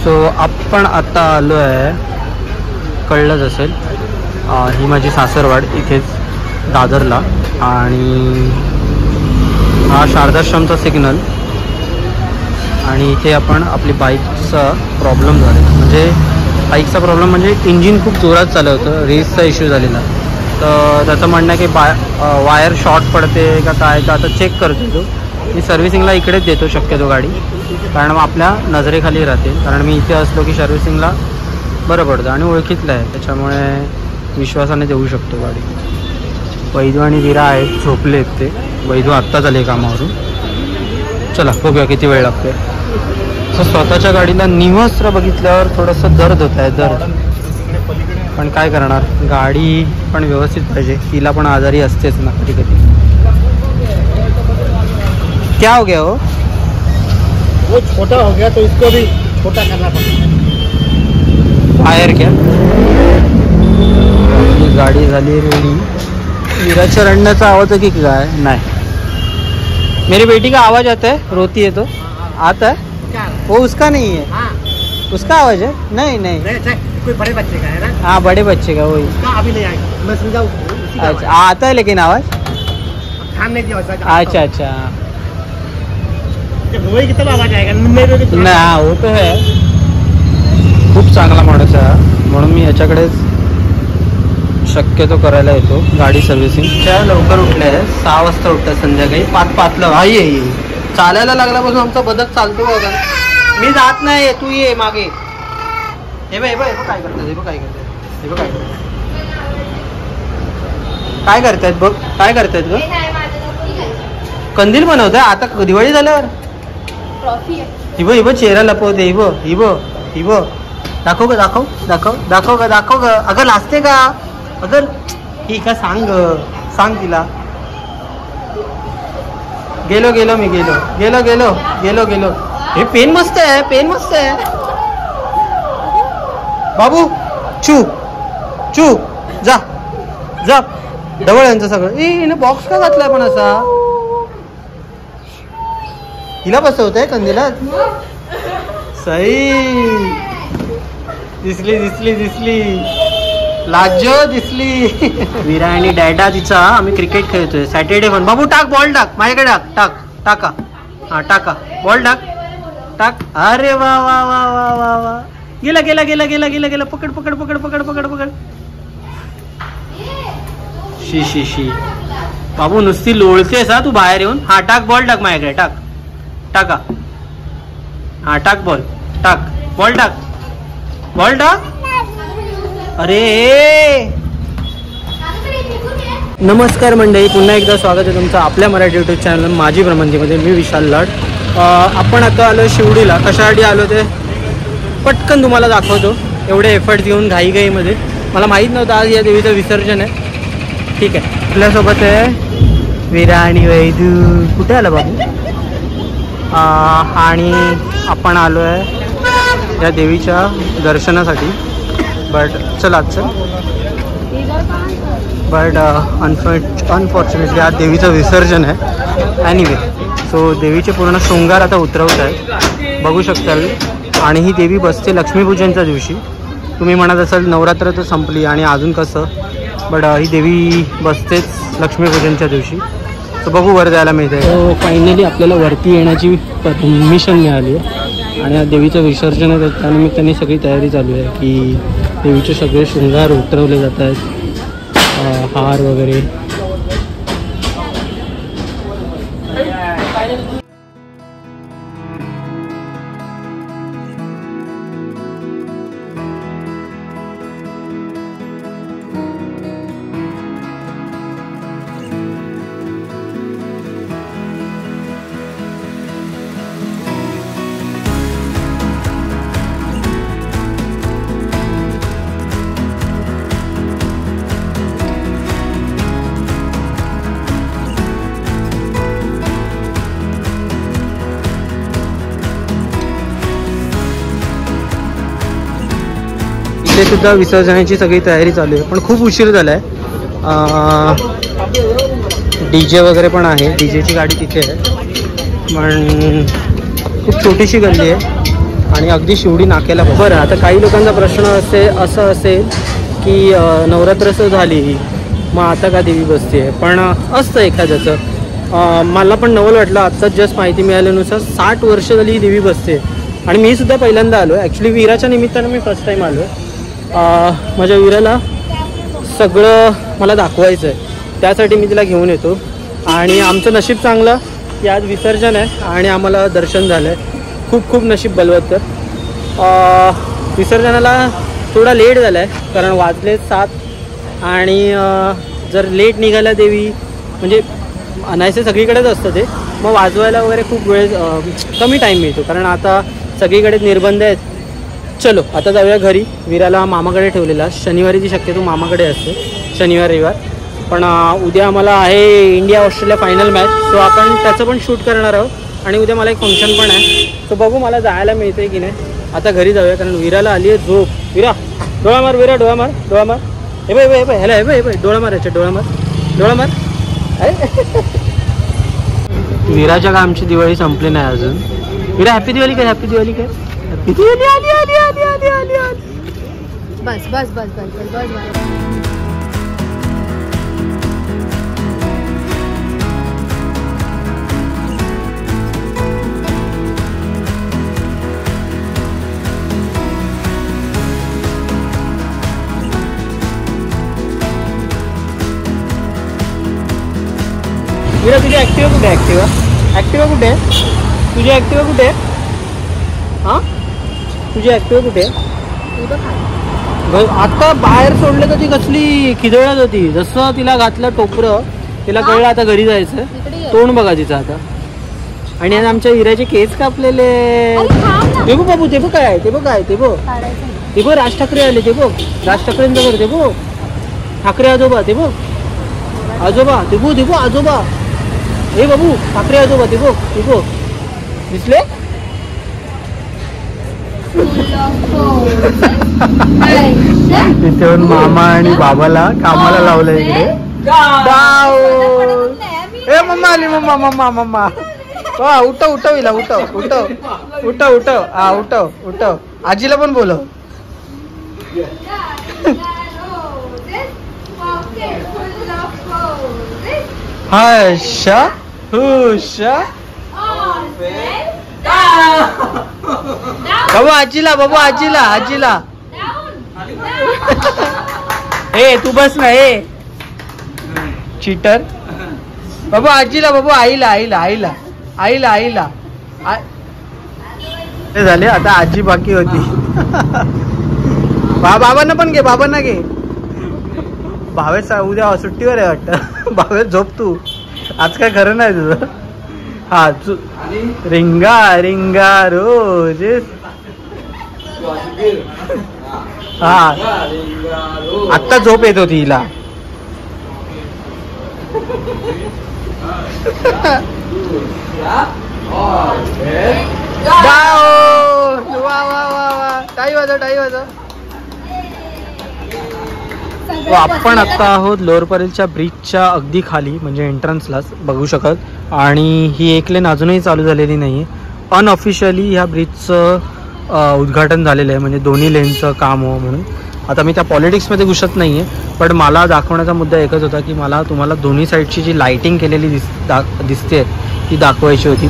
So आपण आता आलो आहे, कळलंच असेल, ही माझी सासरवाड इथेच दादरला. आणि हा शारदाश्रमचा सिग्नल. आणि इथे आपण आपली बाईकचा प्रॉब्लेम झाला, म्हणजे बाईकचा प्रॉब्लेम म्हणजे इंजिन खूप जोरात चाललं होतं, रेसचा इश्यू झालेला. तर त्याचं म्हणणं आहे की वायर शॉर्ट पडते का काय, तर आता चेक करतो तो. मी सर्व्हिसिंगला इकडेच देतो शक्यतो गाडी, कारण मग आपल्या नजरेखाली राहते. कारण मी इथे असलो की सर्व्हिसिंगला बरं पडतं आणि ओळखीतलं आहे, त्याच्यामुळे विश्वासाने देऊ शकतो गाडी. वैदू आणि वीरा आहेत, झोपले आहेत ते. वैदू आत्ताच आले कामावरून. चला बघूया किती वेळ लागतो. तर स्वतःच्या गाडीला निवस्त्र बघितल्यावर थोडंसं दर्द होत आहे, दर्द. पण काय करणार, गाडी पण व्यवस्थित पाहिजे, तिला पण आजारी असतेच ना कधी कधी. क्या हो गया वो छोटा हो गया तो इसको भी छोटा करना पड़ेगा. वायर क्या, गाडी झाली रेडी. वीराच्या रडण्याचा आवाज है कि काय? नहीं, मेरी बेटी का आवाज आता है, रोती है तो आता है. वो उसका नहीं है, उसका आवाज है. नहीं नहीं, कोई बड़े बच्चे का है ना. हाँ बड़े बच्चे का, वही. अभी नहीं आएगा, मैं समझाऊँ. अच्छा आता है लेकिन आवाज ध्यान नहीं दिया. अच्छा अच्छा, वही कितना आवाज आएगा ना. हाँ वो तो है, खूप चांगला माणूस आहे, म्हणून मी याच्याकडेच शक्यतो करायला येतो गाडी सर्व्हिसिंग. त्या लवकर उठल्या आहे, 6 वाजता उठतात संध्याकाळी. 5:05ला आई ये चालायला लागल्यापासून आमचा बदक चालतो बघा. मी जात नाही, तू ये मागे. हे बघ हे बघ काय करतात, हे बघ काय करतात, हे बघ काय करतात, काय करतायत बघ, काय करतायत ग. कंदील बनवताय आता दिवाळी झाल्यावर. हिबो हिबो चेहरा लपवते. हिबो हिबो हिबो दाखव ग, दाखव दाखव दाखव ग, दाखव ग. अगं लाजते का, अगं ठीक आहे, सांग सांग तिला. गेलो गेलो मी गेलो गेलो गेलो गेलो गेलो. हे पेन मस्त आहे, पेन मस्त आहे बाबू. चू चू जा जा, डबल यांचं सगळं. हिने बॉक्स का घातलाय पण असा, हिला बसवतंय कंदीलात. सई दिसली दिसली दिसली, लाजो दिसली. वीरा आणि डॅडा तिचा, आम्ही क्रिकेट खेळतोय सॅटर्डे पण. बाबू टाक, बॉल टाक माझ्याकडे, टाक टाक टाका. हा टाका, बॉल टाक टाक. अरे वा वा वा वा वा वा, गेला गेला गेला गेला गेला गेला. पकड पकड पकड पकड पकड पकड. शी शी शी, बाबू नुसती लोळतेस हा तू बाहेर येऊन. हा टाक, बॉल टाक माझ्याकडे, टाक टाका. हा टाक, बॉल टाक, बॉल टाक, बॉल टाक. अरे नमस्कार मंडळी, पुन्हा एकदा स्वागत आहे तुमचं आपल्या मराठी यूट्यूब चॅनल माझी भ्रमंतीमध्ये. मी विशाल लाड. आपण आता आलो शिवडीला. कशासाठी आलो ते पटकन तुम्हाला दाखवतो. एवढे एफर्ट्स घेऊन घाईघाईमध्ये, मला माहीत नव्हतं आज या देवीचं विसर्जन आहे. ठीक आहे, आपल्यासोबत आहे वीरा आणि वैदू. कुठे आला बाबू. आणि आपण आलो आहे या देवीच्या दर्शनासाठी. बट चला चल, बट अनफॉर्च्युनेटली आज देवीचं विसर्जन आहे. ॲनिवे, सो देवीचे पूर्ण शृंगार आता उतरवत आहेत, बघू शकताल. आणि ही देवी बसते लक्ष्मीपूजनच्या दिवशी. तुम्ही म्हणत असाल नवरात्र तर संपली आणि अजून कसं, बट ही देवी बसतेच लक्ष्मीपूजनच्या दिवशी. तर बघू वर जायला मिळते. सो फायनली आपल्याला वरती येण्याची परमिशन मिळाली आहे आणि देवीचं विसर्जन आहे, त्यानिमित्ताने सगळी तयारी चालू आहे की देवीचे सगळे शृंगार उतरवले जात आहेत, हार वगैरे. इथे सुद्धा विसर्जनाची सगळी तयारी चालू आहे, पण खूप उशीर झाला आहे. DJ वगैरे पण आहे, DJची गाडी तिथे आहे. पण खूप छोटीशी गल्ली आहे आणि अगदी शिवडी नाक्याला. बरं, आता काही लोकांचा प्रश्न असं असेल की नवरात्र झाली मग आता का देवी बसते, पण असतं एखाद्याचं. मला पण नवल वाटलं, आत्ताच जस्ट माहिती मिळाल्यानुसार 60 वर्ष झाली ही देवी बसते. आणि मी सुद्धा पहिल्यांदा आलो आहे. ॲक्च्युली वीराच्या निमित्तानं मी फर्स्ट टाईम आलो आहे. माझ्या वीराला सगळं मला दाखवायचं आहे, त्यासाठी मी तिला घेऊन येतो. आणि आमचं नशीब चांगलं की आज विसर्जन आहे आणि आम्हाला दर्शन झालं आहे. खूप खूप नशीब बलवत्तर. विसर्जनाला थोडा लेट झाला आहे कारण वाजले 7 आणि जर लेट निघाल्या देवी म्हणजे अनायसे सगळीकडेच असतं ते, मग वाजवायला वगैरे खूप वेळ कमी टाईम मिळतो कारण आता सगळीकडे निर्बंध आहेत. चलो आता जाऊया घरी. वीराला मामाकडे ठेवलेला, शनिवारी ती शक्यतो मामाकडे असते, शनिवार रविवार. पण उद्या आम्हाला आहे India Australia final match, so आपण त्याचं पण शूट करणार आहोत. आणि उद्या मला एक फंक्शन पण आहे, सो बघू मला जायला मिळते की नाही. आता घरी जाऊया कारण वीराला आली आहे झोप. वीरा डोळा मार, वीरा डोळा मार, डोळा मार. हे बाय हे बाय ह्याला हे बाय डोळा मार, याच्या डोळा मार, डोळा मार. वीराच्या का आमची दिवाळी संपली नाही अजून. वीरा हॅपी दिवाळी काय, हॅपी दिवाळी काय, हॅपी दिवाळी. आली आली आली आली आली आली. बस बस बस बस बस बस बस. वीरा तुझी ॲक्टिवा कुठे आहे? ॲक्टिवा कुठे आहे? तुझी ॲक्टिवा कुठे आहे? हां तुझी ॲक्टिवा कुठे आहे? आता बाहेर सोडलं तर ती कसली खिदळत होती. जसं तिला घातलं टोपरं तिला कळलं आता घरी जायचं. तोंड बघा तिचं आता. आणि आज आमच्या हिऱ्याचे केस कापलेले. ते बघ बाबू, ते बघ काय आहे, ते बघ काय, ते बघ, ते बघ राज ठाकरे आले, ते बघ राज ठाकरेंचं घर, ते बघ ठाकरे आजोबा, ते बघ आजोबा, ते बघ, ते बघ आजोबा. हे बाबू ठाकरे आजोबा, ते बघ, ते बघ दिसले. तिथे मामा आणि बाबाला कामाला लावलं इकडे. ए मम्मा आली, मम्मा मम्मा मम्मा. वा उठव उठव हिला, उठव उठव उठव उठव. हा उठव उठव. आजीला पण बोलव. हशा हुशा. बाबू आजीला, बाबू आजीला, आजीला. ए तू बस ना, ए चीटर. बाबू आजीला, बाबू आईला, आईला आईला आईला आईला. ते झाले, आता आजी बाकी होती. बाबांना पण घे, बाबांना घे. भावेश उद्या सुट्टीवर आहे वाटतं. भावेश झोप तू, आज काय खरं नाही तुझं. हा रिंगा रिंगा रोज. हा आत्ता झोप येत होती हिला. वा वा वा वा. टाई वाजव, टाई वाजव. आपण आता आहोत लोअर परेलच्या ब्रिजच्या अगदी खाली, म्हणजे एंट्रन्सलाच बघू शकत. आणि ही एक लेन अजूनही चालू झालेली नाही आहे. अनऑफिशियली ह्या ब्रिजचं उद्घाटन झालेलं आहे, म्हणजे दोन्ही लेनचं काम हो म्हणून. आता मी त्या पॉलिटिक्समध्ये घुसत नाही आहे, पण मला दाखवण्याचा मुद्दा एकच होता की मला तुम्हाला दोन्ही साईडची जी लाईटिंग केलेली दिसते ती दाखवायची होती.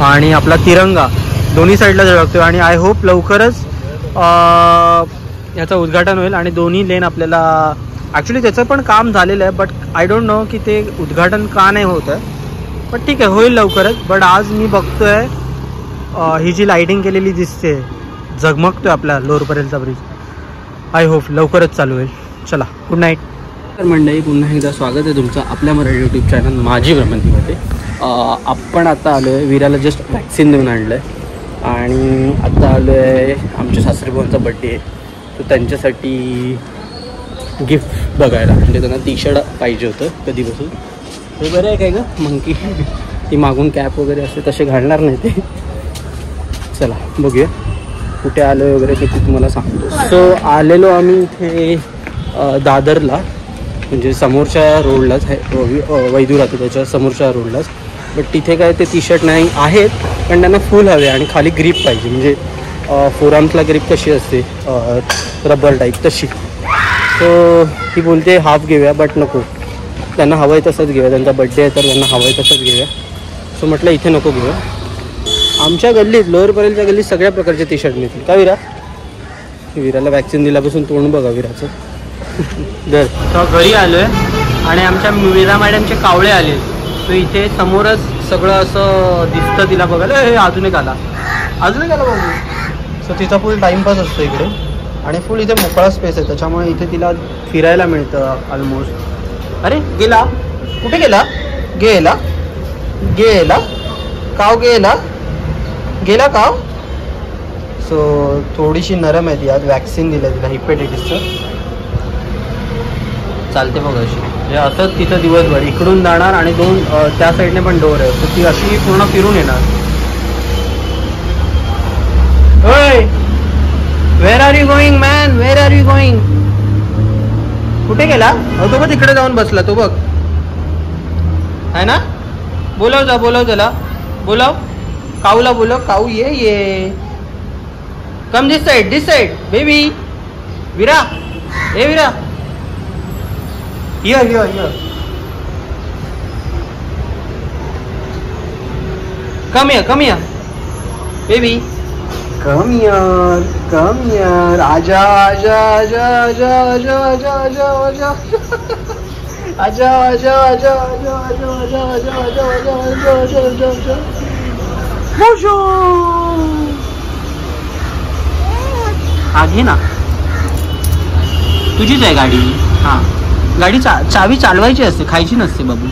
आणि आपला तिरंगा दोन्ही साईडला झळकतो. आणि आय होप लवकरच याचं उद्घाटन होईल आणि दोन्ही लेन आपल्याला. ॲक्च्युली त्याचं पण काम झालेलं आहे, बट आय डोंट नो की ते उद्घाटन का नाही होत आहे. पण ठीक आहे, होईल लवकरच. बट आज मी बघतोय ही जी लाईटिंग केलेली दिसते, झगमगतोय आपला लोअर परेलचा ब्रिज. आय होप लवकरच चालू होईल. चला गुड नाईट. तर मंडळी, पुन्हा एकदा स्वागत आहे तुमचं आपल्या मराठी यूट्यूब चॅनल माझी भ्रमंतीमध्ये. आपण आता आलो आहे, वीराला जस्ट वॅक्सिन देऊन आणलं आहे आणि आता आलो आहे आमच्या सासरेबुवांचा बड्डे आहे, तर त्यांच्यासाठी गिफ्ट बघायला. म्हणजे त्यांना टी शर्ट पाहिजे होतं कधीपासून. हे बरं आहे काय गं मंकी, ती मागून कॅप वगैरे असते तसे घालणार नाही ते. चला बघूया कुठे आलो वगैरे ते तुम्हाला सांगतो. सो आलेलो आम्ही इथे दादरला, म्हणजे समोरच्या रोडलाच आहे. वैदू राहतो त्याच्या समोरच्या रोडलाच. बट तिथे काय ते टी शर्ट नाही आहेत, पण त्यांना फुल हवे आणि खाली ग्रीप पाहिजे, म्हणजे फोराम्सला ग्रिप कशी असते रबर टाईप तशी. सो ती बोलते हाफ घेऊया, बट नको, त्यांना हवं आहे तसंच घेऊया, त्यांचा बड्डे आहे तर त्यांना हवं आहे तसंच घेऊया. सो म्हटलं इथे नको घेऊया. आमच्या गल्लीत लोअर परेलच्या गल्लीत सगळ्या प्रकारचे टी शर्ट मिळतील का विरा? विराला वॅक्सिन दिल्यापासून तोंड बघा विराचं. तर घरी आलो आहे आणि आमच्या विरा मॅडमचे कावळे आले. तो इथे समोरच सगळं असं दिसतं तिला बघायला. हे अजून एक आला बाबू. सो तिचा फुल टाईमपास असतो इकडे आणि फुल इथे मोकळा स्पेस आहे, त्याच्यामुळे इथे तिला फिरायला मिळतं ऑलमोस्ट. अरे गेला, कुठे गेला? गेला काव, गेला काव. सो थोडीशी नरम आहे ती. आज वॅक्सिन दिलं तिला हिपॅटायटिसचं. चालते बघ अशी, म्हणजे असंच तिथं दिवसभर इकडून जाणार आणि दोन त्या साईडने पण डोर आहे, तर ती अशी पूर्ण फिरून येणार. ओय, where are you going man, where are you going? कुठे गेला? तो बघ तिकडे जाऊन बसला, तो बघ आहे ना. बोलव त्याला, बोलव काऊला, बोलव काऊ, ये come this side baby. Vira, ए Vira, here come here baby, come here, आजा घे ना, तुझीच आहे गाडी. हां, गाडी चावी चालवायची असते, खायची नसते बाबू.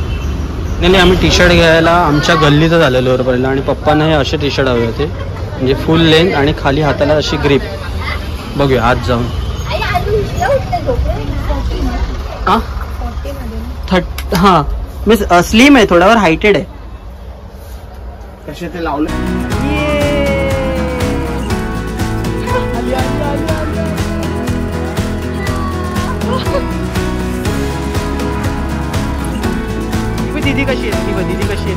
नाही आम्ही टी शर्ट घ्यायला आमच्या गल्लीतच आलेलो वर पडलं आणि पप्पांना हे असे टी शर्ट हवे होते, म्हणजे फुल लेंथ आणि खाली हाताला अशी ग्रिप. बघूया आज जाऊन. हां मीन्स स्लिम आहे, थोड्यावर हायटेड आहे. कसे ते लावलं. दीदी कशी आहे? दीदी कशी आहे?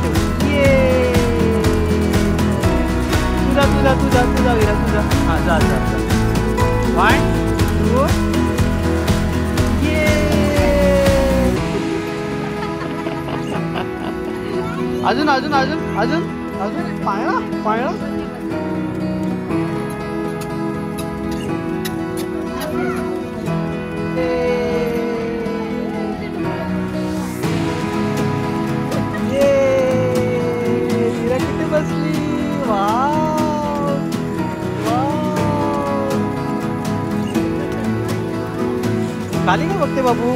तुझा विरा तुझा. हां जा. 1 2 अजून पाळणा. खाली काय बघते बाबू?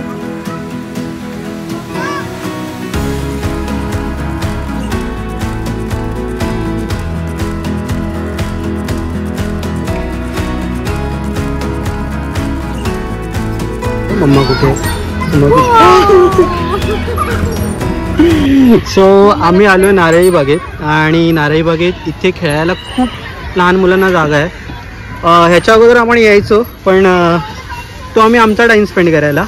मम्मा कुठे? सो आम्ही आलो नारळी बागेत आणि नारळी बागेत इथे खेळायला खूप लहान मुलांना जागा आहे. ह्याच्या अगोदर आपण यायचो पण तो आम्ही आमचा टाईम स्पेंड करायला.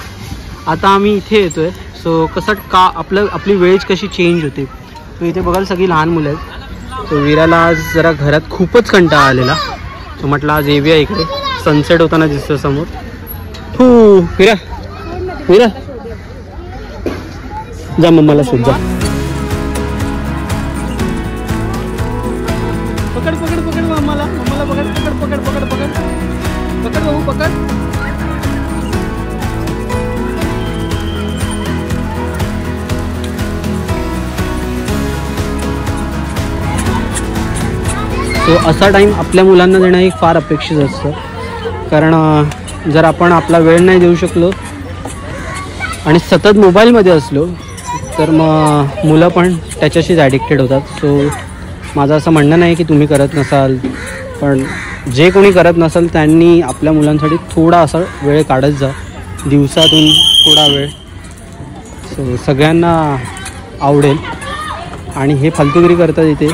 आता आम्ही इथे येतो आहे. सो कसं आपली वेळ कशी चेंज होते. तो इथे बघाल सगळी लहान मुलं आहेत. सो विराला आज जरा घरात खूपच कंटाळा आलेला. सो म्हटलं आज येऊया इकडे, सनसेट होताना दिसतो समोर. विरा जा मम्माला शोध जा. पकड मम्माला पकड बाबू पकड. सो असा टाईम आपल्या मुलांना देणं एक फार अपेक्षित असतं, कारण जर आपण आपला वेळ नाही देऊ शकलो आणि सतत मोबाईलमध्ये असलो तर मग मुलं पण त्याच्याशीच ॲडिक्टेड होतात. सो माझं असं म्हणणं नाही की तुम्ही करत नसाल, पण जे कोणी करत नसाल त्यांनी आपल्या मुलांसाठी थोडा असा वेळ काढत जा, दिवसातून थोडा वेळ. सो सगळ्यांना आवडेल. आणि हे फालतूगिरी करतात इथे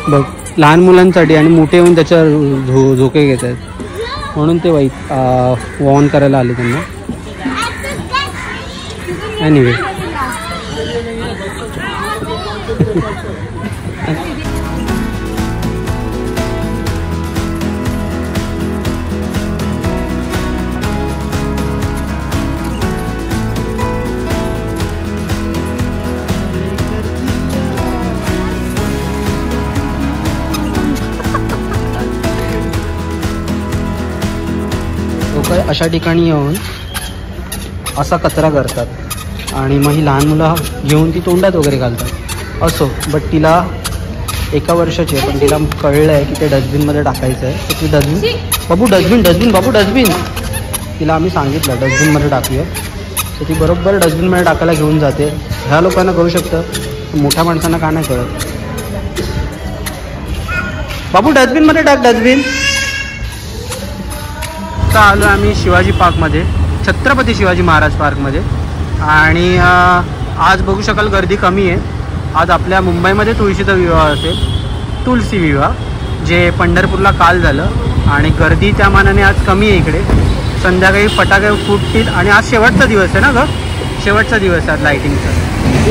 बघ, लहान मुलांसाठी, आणि मोठे येऊन त्याच्यावर झोके घेत आहेत, म्हणून ते वाईट वॉर्न करायला आले त्यांना. एनिवे लोक अशा ठिकाणी येऊन असा कचरा करतात आणि मग ही लहान मुलं घेऊन ती तोंडात वगैरे घालतात असो. बट तिला 1 वर्षाची आहे पण तिला कळलं आहे की ते डस्टबिनमध्ये टाकायचं आहे. तर ती डस्टबिन बाबू डस्टबिन तिला आम्ही सांगितलं डस्टबिनमध्ये टाकूया. तर ती बरोबर डस्टबिनमध्ये टाकायला घेऊन जाते. ह्या लोकांना कळू शकतं, मोठ्या माणसांना का नाही कळत. बाबू डस्टबिनमध्ये टाक डस्टबिन. आता आलो आम्ही शिवाजी पार्कमध्ये, छत्रपती शिवाजी महाराज पार्कमध्ये. आणि आज बघू शकाल गर्दी कमी आहे. आज आपल्या मुंबईमध्ये तुळशीचा विवाह असेल, तुलसी विवाह, जे पंढरपूरला काल झालं. आणि गर्दी त्या मानाने आज कमी आहे इकडे. संध्याकाळी फटाके फुटतील आणि आज शेवटचा दिवस आहे ना गं, शेवटचा दिवस आहे लायटिंगचा.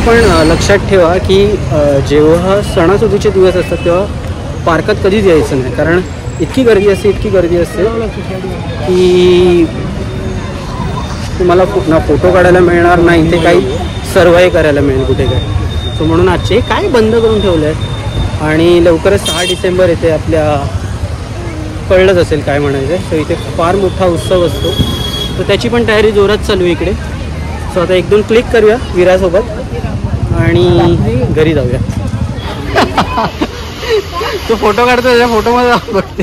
पण लक्षात ठेवा की जेव्हा सणासुदीचे दिवस असतात तेव्हा पार्कात कधीच यायचं नाही, कारण इतकी गर्दी असते की तुम्हाला ना फोटो काढायला मिळणार नाही, ते काही सर्वाई करायला मिळेल कुठे काय. सो म्हणून आजचे काय बंद करून ठेवलं आहे. आणि लवकरच 6 डिसेंबर येते, आपल्या कळलंच असेल काय म्हणायचं. सो इथे फार मोठा उत्सव असतो, तर त्याची पण तयारी जोरात चालू आहे इकडे. सो आता 1-2 क्लिक करूया विरासोबत आणि घरी जाऊया. तो फोटो काढतो, त्याच्या फोटोमध्ये बघते.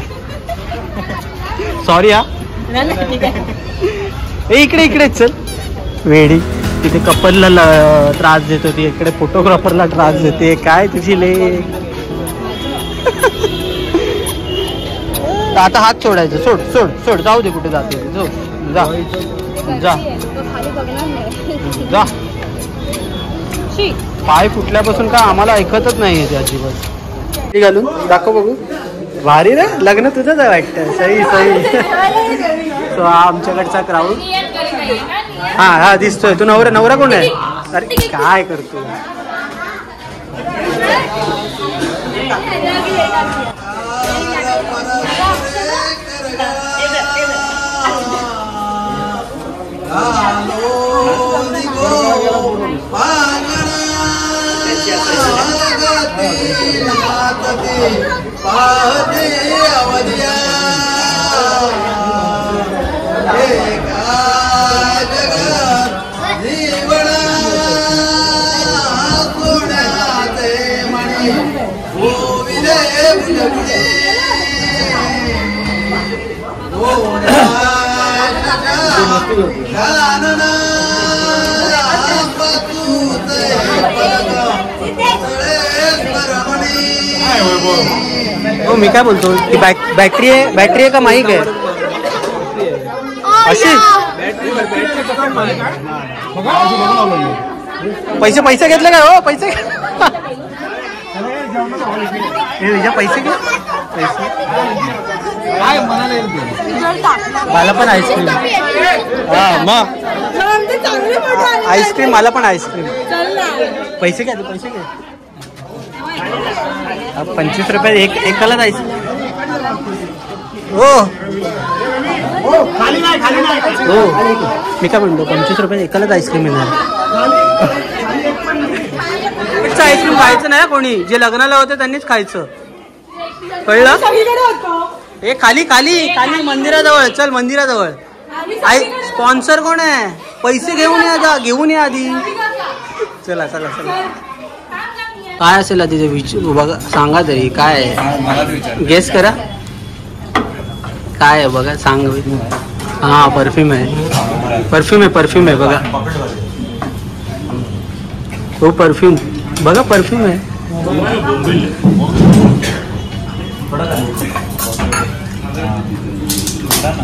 सॉरी हा. इकडे चल वेडी. तिथे कपलला त्रास देत होती, इकडे फोटोग्राफरला त्रास देते. काय तुझी ले. आता हात सोडायचं. सोड जाऊ दे, कुठे जाते जा जा जा. पाय फुटल्यापासून काय आम्हाला ऐकतच नाही येते अजिबात. घालून दाखव बघू. भारी रे, लग्न तुझंच आहे वाटतं. सही. तो हा आमच्याकडचा क्राऊड. हा दिसतोय. तू नवरा कोण आहे? अरे काय करतो. हो मी काय बोलतो की बॅटरी आहे का माईक आहे अशी. पैसे घेतले काय हो? पैसे पैसे घे. मला पण आईस्क्रीम. हा मग आईस्क्रीम, मला पण आईस्क्रीम. पैसे घ्या, पैसे घ्या. 25 रुपये एकाला जायचं. हो मी काय म्हणतो, 25 रुपये एकालाच आईस्क्रीम येणार. आईस्क्रीम खायचं नाही कोणी, जे लग्नाला होते त्यांनीच खायचं, कळलं? हे खाली मंदिराजवळ. चल मंदिराजवळ. स्पॉन्सर कोण आहे? पैसे घेऊन या आधी. चला. काय असेल तिथे बघा, सांगा तरी काय आहे. गेस करा काय आहे बघा, सांग. हा परफ्यूम आहे बघा. हो परफ्यूम बघा, परफ्यूम आहे.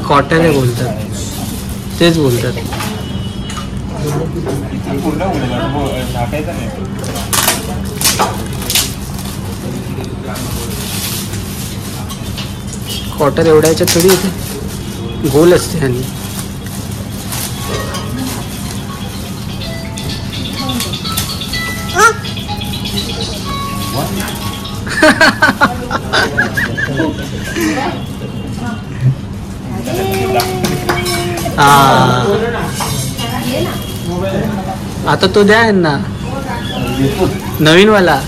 कॉटन आहे बोलतात, तेच बोलतात. कॉटन एवढ्या याच्यात थोडी येते, गोल असते. आणि आता तो द्या ना नवीन वाला.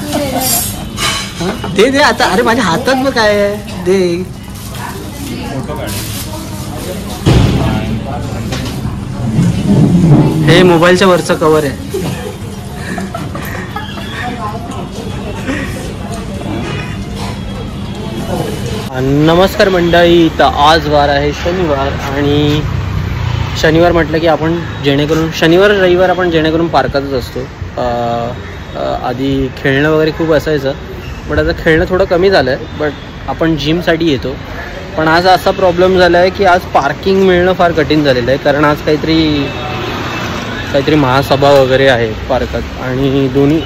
दे आता. अरे माझ्या हातात मग काय आहे, दे. हे मोबाईलच्या वरचं कवर आहे. नमस्कार मंडळी. तर आज वार आहे शनिवार आणि शनिवार म्हटलं की आपण जेणेकरून शनिवार रविवार आपण जेणेकरून पार्कातच असतो. आधी खेळणं वगैरे खूप असायचं, बट आता खेळणं थोडं कमी झालं आहे. बट आपण जिमसाठी येतो. पण आज असा प्रॉब्लेम झाला आहे की आज पार्किंग मिळणं फार कठीण झालेलं आहे, कारण आज काहीतरी महासभा वगैरे आहे पार्कात. आणि दोन्ही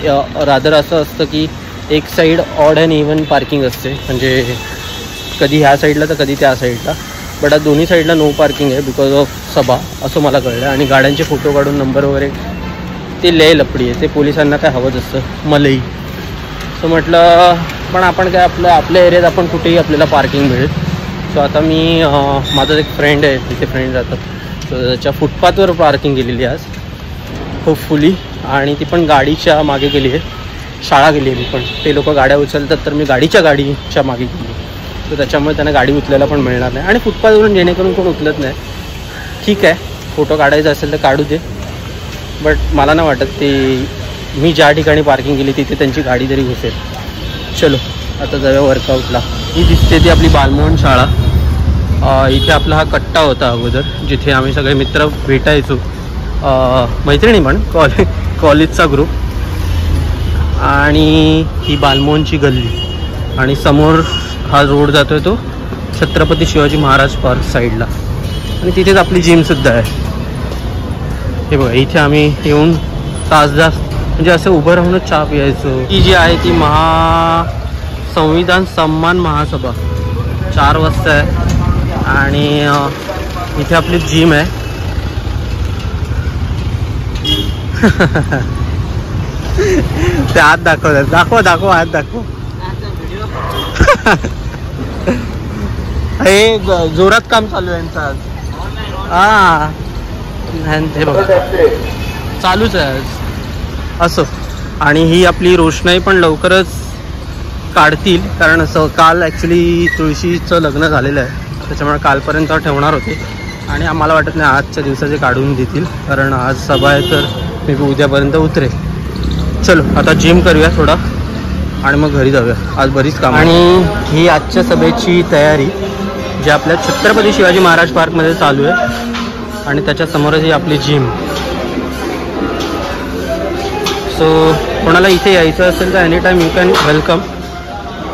रादर असं असतं की एक side odd and even parking असते, म्हणजे कधी ह्या साईडला तर कधी त्या साईडला. बट आज दोन्ही साईडला नो पार्किंग आहे बिकॉज ऑफ सभा, असं मला कळलं. आणि गाड्यांचे फोटो काढून नंबर वगैरे ते लय लपडी आहे, ते पोलिसांना काय हवंच असतं मलाही. सो म्हटलं पण आपण काय आपल्या एरियात आपण कुठेही आपल्याला पार्किंग मिळेल. सो आता मी माझा एक फ्रेंड आहे, तिथे फ्रेंड राहतात, तर त्याच्या फुटपाथवर पार्किंग केलेली आज होपफुली. आणि ती पण गाडीच्या मागे गेली आहे, शाळा गेली आहे मी पण. ते लोक गाड्या उचलतात तर मी गाडीच्या मागे गेली, तर त्याच्यामुळे त्यांना गाडी उचलायला पण मिळणार नाही. आणि फुटपाथवरून जेणेकरून कोण उचलत नाही. ठीक आहे, फोटो काढायचा असेल तर काढू दे, बट मला नाही वाटत ते मी ज्या ठिकाणी पार्किंग केली तिथे त्यांची गाडी तरी घुसेल. चलो आता जाऊया वर्कआउटला. ही दिसते ती आपली बालमोहन शाळा. इथे आपला हा कट्टा होता अगोदर, जिथे आम्ही सगळे मित्र भेटायचो, मैत्रिणी पण कॉलेजचा ग्रुप. आणि ही बालमोहनची गल्ली आणि समोर हा रोड जातोय तो छत्रपती शिवाजी महाराज पार्क साईडला. आणि तिथेच आपली जिमसुद्धा आहे. हे बघा, इथे आम्ही येऊन तासदास म्हणजे असं उभं राहूनच चहा प्यायचो. ही जी आहे ती संविधान सन्मान महासभा 4 वाजता आहे. आणि इथे आपली जिम आहे. ते हात दाखवतात, दाखव हात दाखव. हे जोरात काम चालू आहे यांचं आज. हे बघा चालूच आहे आज असं. आणि ही आपली रोषणाई पण लवकरच काढतील, कारण असं काल ॲक्च्युली तुळशीचं लग्न झालेलं आहे, त्याच्यामुळे कालपर्यंत ठेवणार होते. आणि आम्हाला वाटत नाही आजच्या दिवसाचे काढून देतील, कारण आज सभा आहे तर मी उद्यापर्यंत उतरेल. चलो आता जिम करूया थोडा आणि मग घरी जाऊया. आज बरीच कामं. आणि ही आजच्या सभेची तयारी जी आपल्या छत्रपती शिवाजी महाराज पार्कमध्ये चालू आहे. आणि त्याच्यासमोरच ही आपली जिम. सो कोणाला इथे यायचं असेल तर any time you can welcome.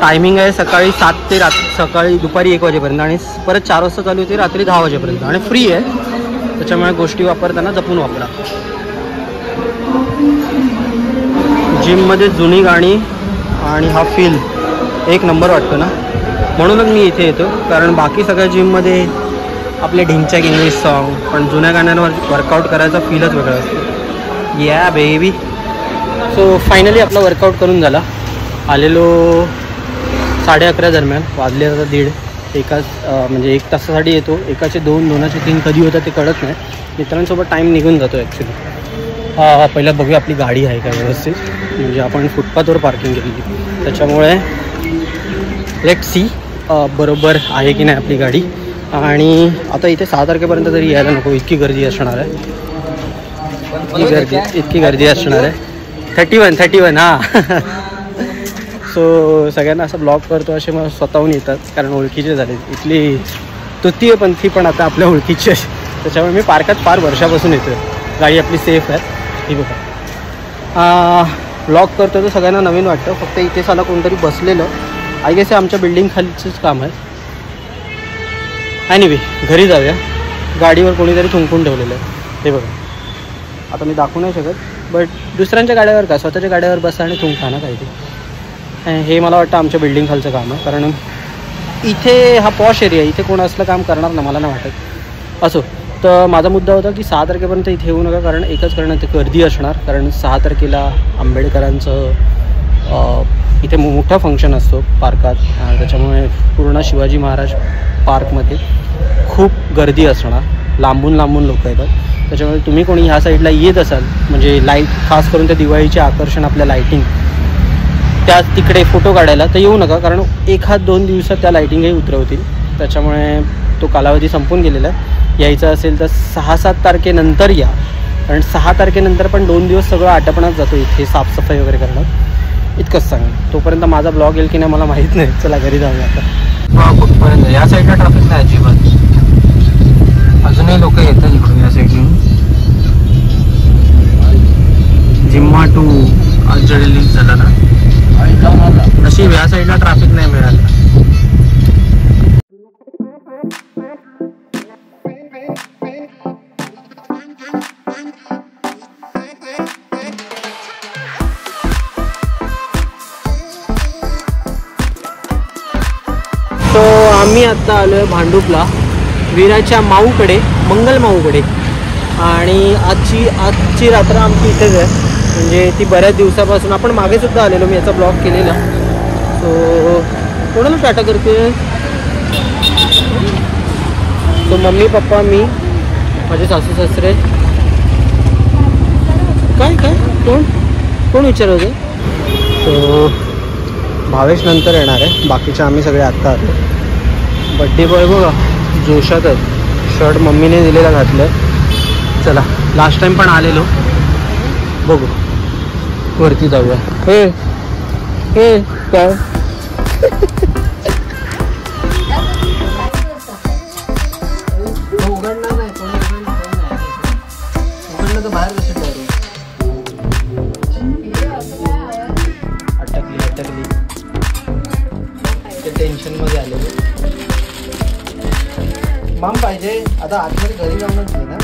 Timing आहे सकाळी 7 ते सकाळी दुपारी 1 वाजेपर्यंत आणि परत 4 वाजता चालू होते रात्री 10 वाजेपर्यंत. आणि फ्री आहे, त्याच्यामुळे गोष्टी वापरताना जपून वापरा. जिममध्ये जुनी गाणी आणि हा फील एक नंबर वाटतो ना, म्हणूनच मी इथे येतो. कारण बाकी सगळ्या जिममध्ये आपले ढिंचॅक इंग्लिश सॉन्ग, पण जुन्या गाण्यांवर वर्कआउट करायचा फीलच वेगळा असतो. या बेबी. सो फायनली आपला वर्कआउट करून झाला. आलेलो 11:30 दरम्यान, वाजले आता 1:30. एकाच म्हणजे 1 तासासाठी येतो, एकाचे 2, 2चे 3 कधी होतं ते कळत नाही. मित्रांसोबत टाईम निघून जातो ॲक्च्युली. पहिला बघूया आपली गाडी आहे का व्यवस्थित, म्हणजे आपण फुटपाथवर पार्किंग केली त्याच्यामुळे लेट सी बरोबर आहे की नाही आपली गाडी. आणि आता इथे 6 तारखेपर्यंत तरी यायला नको, इतकी गर्दी असणार आहे. इतकी गर्दी असणार आहे. 31 हां. सो सगळ्यांना असं ब्लॉक करतो असे मग स्वतःहून येतात, कारण ओळखीचे झाले. इथली तृतीयपंथी पण आता आपल्या ओळखीची आहे, त्याच्यामुळे मी पार्कात फार वर्षापासून येतो. गाडी आपली सेफ आहे. ही बघा ब्लॉक करतो तर सगळ्यांना नवीन वाटतं. फक्त इथे साला कोणतरी बसलेलं आय गेस आमच्या बिल्डिंग खालीचंच काम आहे. एनिवे घरी जाऊया. गाडीवर कोणीतरी थुंकून ठेवलेलं आहे. हे बघा, आता मी दाखवू नाही शकत, बट दुसऱ्यांच्या गाड्यावर का स्वतःच्या गाड्यावर बसा आणि थुंका ना काहीतरी. हे मला वाटतं आमच्या बिल्डिंग खालचं काम आहे, कारण इथे हा पॉश एरिया, इथे कोण असलं काम करणार ना मला नाही वाटत. असो, तर माझा मुद्दा होता की 6 तारखेपर्यंत इथे येऊ नका, कारण एकच कारण ते गर्दी असणार. कारण 6 तारखेला आंबेडकरांचं इथे मोठा फंक्शन असतो पार्कात, त्याच्यामुळे पूर्ण शिवाजी महाराज पार्कमध्ये खूप गर्दी असणार. लांबून लोक येतात. त्याच्यामुळे तुम्ही कोणी ह्या साईडला येत असाल, म्हणजे लाईट खास करून त्या दिवाळीचे आकर्षण आपल्या लाईटिंग त्या तिकडे फोटो काढायला, तर येऊ नका, कारण 1-2 दिवसात त्या लाईटिंगही उतरवतील. त्याच्यामुळे तो कालावधी संपून गेलेला आहे. यायचं असेल तर 6-7 तारखेनंतर या, कारण 6 तारखेनंतर पण 2 दिवस सगळं आटपणात जातो इथे साफसफाई वगैरे करणार. इतकंच सांगेन. तोपर्यंत माझा ब्लॉग येईल की नाही मला माहीत नाही. चला घरी जाऊया आता. कुठपर्यंत या साईडला ट्रॅफिक नाही अजिबात. अजूनही लोक येतात इकडून या साईडून. जिम्मा टू आज रिलीज झाला ना, नशीब या साईडला ट्रॅफिक नाही मिळालं. तो आम्ही आत्ता आलो आहे भांडूपला, वीराच्या माऊकडे, मंगल माऊकडे. आणि आजची रात्र आमची इथेच आहे. म्हणजे ती बऱ्याच दिवसापासून, आपण मागेसुद्धा आलेलो, मी याचा ब्लॉग केलेला. सो कोणाला टाटा करते. तो मम्मी पप्पा मी, माझे सासू सासरे. काय काय कोण विचारत होते. तो भावेश नंतर येणार आहे, बाकीचे आम्ही सगळे आत्ता आलो. बड्डे बॉय बघा जोशातच, शर्ट मम्मीने दिलेला घातलं. चला लास्ट टाइम पण आलेलो, बघू वरती जाऊया. हे काय उघडणार नाही, उघडलं तर बाहेर कसं अटकली ते टेन्शन मध्ये आले. मम पाहिजे आता आतमध्ये घरी जाऊनच घे ना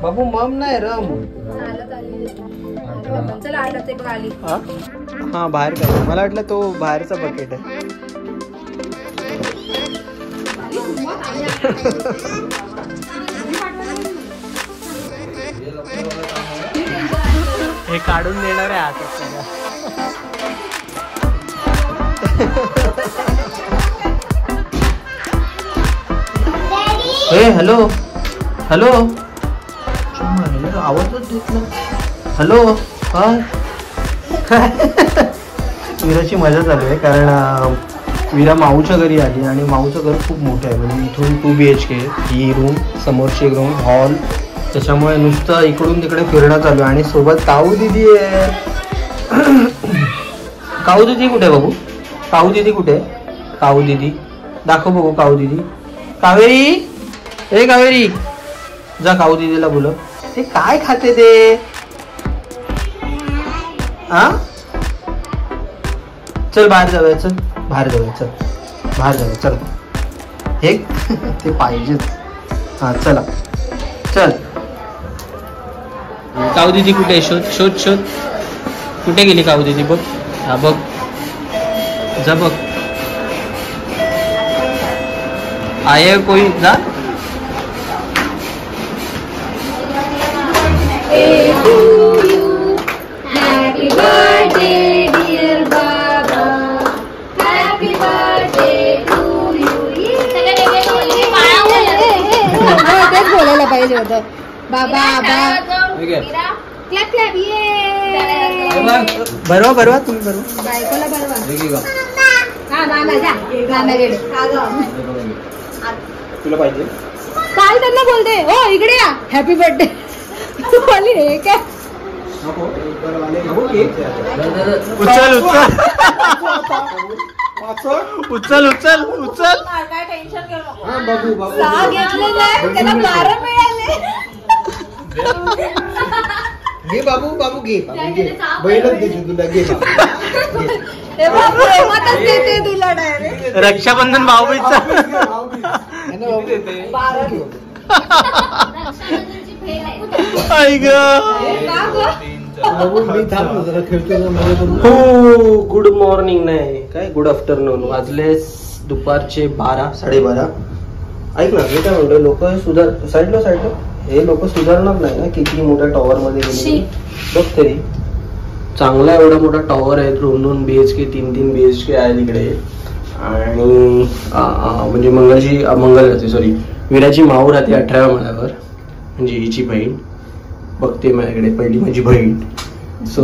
बाबू. मम नाही रम. हा बाहेर काय, मला वाटलं तो बाहेरचा बकेट आहे. हे काढून देणार आहे आता. हे हॅलो आवाजच देत ना. हॅलो वीराची मजा चालू आहे, कारण वीरा माऊच्या घरी आली आणि माऊचं घर खूप मोठं आहे. म्हणजे इथून 2 BHK, ही रूम, समोरची एक रूम, हॉल. त्याच्यामुळे नुसतं इकडून तिकडे फिरणं चालू आहे. आणि सोबत काऊ दिदी आहे. काऊ दिदी कुठे आहे बाबू. काऊ दिदी कुठे आहे. काऊ दिदी दाखव बघू. काऊ दिदी. कावेरी, हे कावेरी जा काऊ दिदीला बोलव. ते काय खाते ते. हा चल बाहेर जाऊया, चल हे ते पाहिजेच. हा चला चल. काऊ दिदी कुठे आहे. शोध कुठे गेली काऊ दिदी. बघ हा बघ, जा बघ. आये कोई जा. बोलायला पाहिजे होतं बाबा. बरवा तुम्ही बरवा बायकोला बरवा. तुला पाहिजे काल त्यांना बोलते हो इकडे या, हॅपी बर्थडे. तू बोलली हे काय. उचल काय टेन्शन घेऊ नको. त्याला 12 मिळाले. घे बाबू घे बैलच देते तुला. घे तुला डायरेक्ट रक्षाबंधन भाऊबीजचा. हो गुड मॉर्निंग नाही काय, गुड आफ्टरनून. वाजले दुपारचे 12-12:30. ऐक ना, मी काय म्हणतो, लोक साईडला हे लोक सुधारणार नाही ना. किती मोठ्या टॉवर मध्ये गेले बघ तरी. चांगला एवढा मोठा टॉवर आहे, 2-2 BHK 3-3 BHK आहे तिकडे. आणि म्हणजे वीराची माऊ राहते 18व्या माळ्यावर, म्हणजे हिची बहीण बघते माझ्याकडे, पहिली माझी बहीण. सो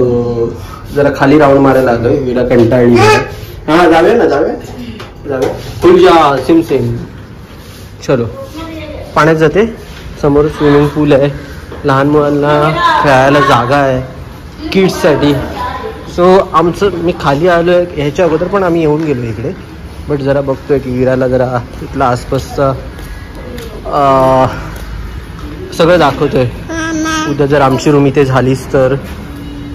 जरा खाली राऊंड मारायला आलोय. वीरा कंटाळली. हा जाऊया. खुलजा सिम सिम. चलो पाण्यात जाते. समोर स्विमिंग पूल आहे, लहान मुलांना खेळायला जागा आहे किड्ससाठी. सो आमचं मी खाली आलो आहे. ह्याच्या अगोदर पण आम्ही येऊन गेलो इकडे, बट जरा बघतोय की विराला जरा तिथला आसपासचा सगळं दाखवतोय. उद्या जर आमची रूम इथे झालीच तर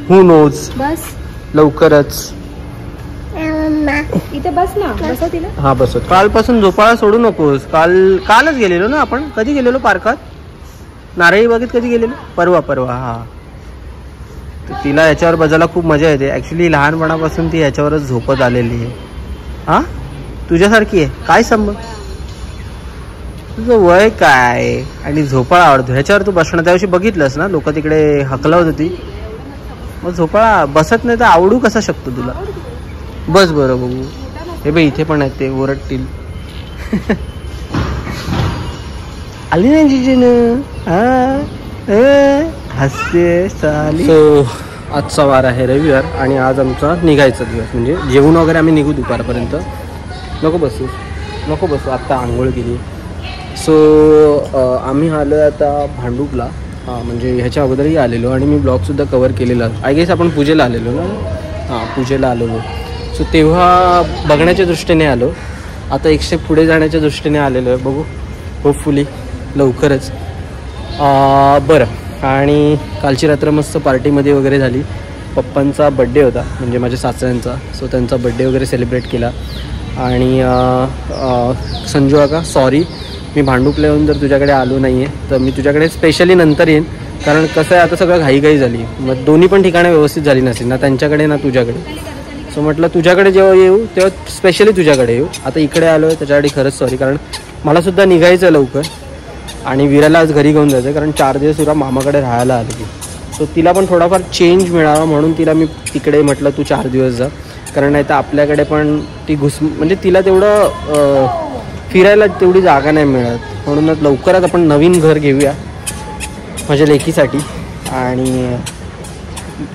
हू नोज, बस लवकरच. इथे बस ना, बसव तिला. हा बसत. कालपासून झोपाळा सोडू नकोस. कालच गेलेलो ना आपण. कधी गेलेलो पार्कात? नारळी बागेत कधी गेलेलो? परवा. हा, तिला याच्यावर बजायला खूप मजा येते. ऍक्च्युली लहानपणापासून ती याच्यावरच झोपत आलेली आहे. हा तुझ्यासारखी आहे. काय संबंध? तुझं वय काय आणि झोपाळा आवडतो ह्याच्यावर तू बसणं. त्या दिवशी बघितलंस ना, लोक तिकडे हकलावत होती. मग झोपाळा बसत नाही तर आवडू कसा शकतो तुला? बस बरं बघू. हे बाई इथे पण आहेत ते ओरडतील. आली नाही जिजीनं. हसते साली. सो आजचा वार आहे रविवार आणि आज आमचा निघायचा दिवस. म्हणजे जेवण वगैरे आम्ही निघू दुपारपर्यंत. नको बसू आत्ता आंघोळ केली. सो आम्ही आलो आहे आता भांडूपला. म्हणजे ह्याच्या अगोदरही आलेलो आणि मी ब्लॉगसुद्धा कवर केलेला. आय गेस आपण पूजेला आलेलो ना. हां पूजेला आलेलो. सो तेव्हा बघण्याच्या दृष्टीने आलो. आता एक स्टेप पुढे जाण्याच्या दृष्टीने आलेलो आहे. बघू होपफुली लवकरच. बरं आणि कालची रात्र मस्त पार्टीमध्ये वगैरे झाली. पप्पांचा बड्डे होता म्हणजे माझ्या सासऱ्यांचा. सो त्यांचा बड्डे वगैरे सेलिब्रेट केला. आणि संजू काका सॉरी मी भांडूपला येऊन जर तुझ्याकडे आलो नाही आहे तर मी तुझ्याकडे स्पेशली नंतर येईन. कारण कसं आहे आता सगळं घाई झाली. मग दोन्ही पण ठिकाणं व्यवस्थित झाली नसेल ना त्यांच्याकडे ना तुझ्याकडे. सो म्हटलं तुझ्याकडे जेव्हा येऊ तेव्हा स्पेशली तुझ्याकडे येऊ. आता इकडे आलो आहे त्याच्यासाठी खरंच सॉरी. कारण मलासुद्धा निघायचं आहे लवकर आणि विराला आज घरी घेऊन जायचं आहे. कारण 4 दिवस विरा मामाकडे राहायला आली ती. सो तिला पण थोडाफार चेंज मिळावा म्हणून तिला मी तिकडे म्हटलं तू 4 दिवस जा. कारण नाही तर आपल्याकडे पण ती म्हणजे तिला तेवढं फिरायला तेवढी जागा नाही मिळत. म्हणूनच लवकरच आपण नवीन घर घेऊया माझ्या लेकीसाठी. आणि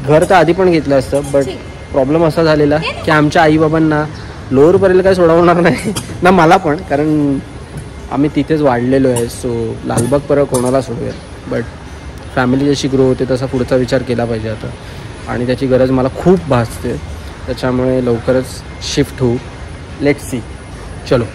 घर तर आधी पण घेतलं असतं बट प्रॉब्लेम असा झालेला की आमच्या आईबाबांना लोअरपर्यंत काय सोडवणार नाही ना मला पण. कारण आम्ही तिथेच वाढलेलो आहे. सो लालबाग परत कोणाला सोडूया. बट फॅमिली जशी ग्रो होते तसा पुढचा विचार केला पाहिजे आता. आणि त्याची गरज मला खूप भासते. त्याच्यामुळे लवकरच शिफ्ट होऊ. Let's see. चलो.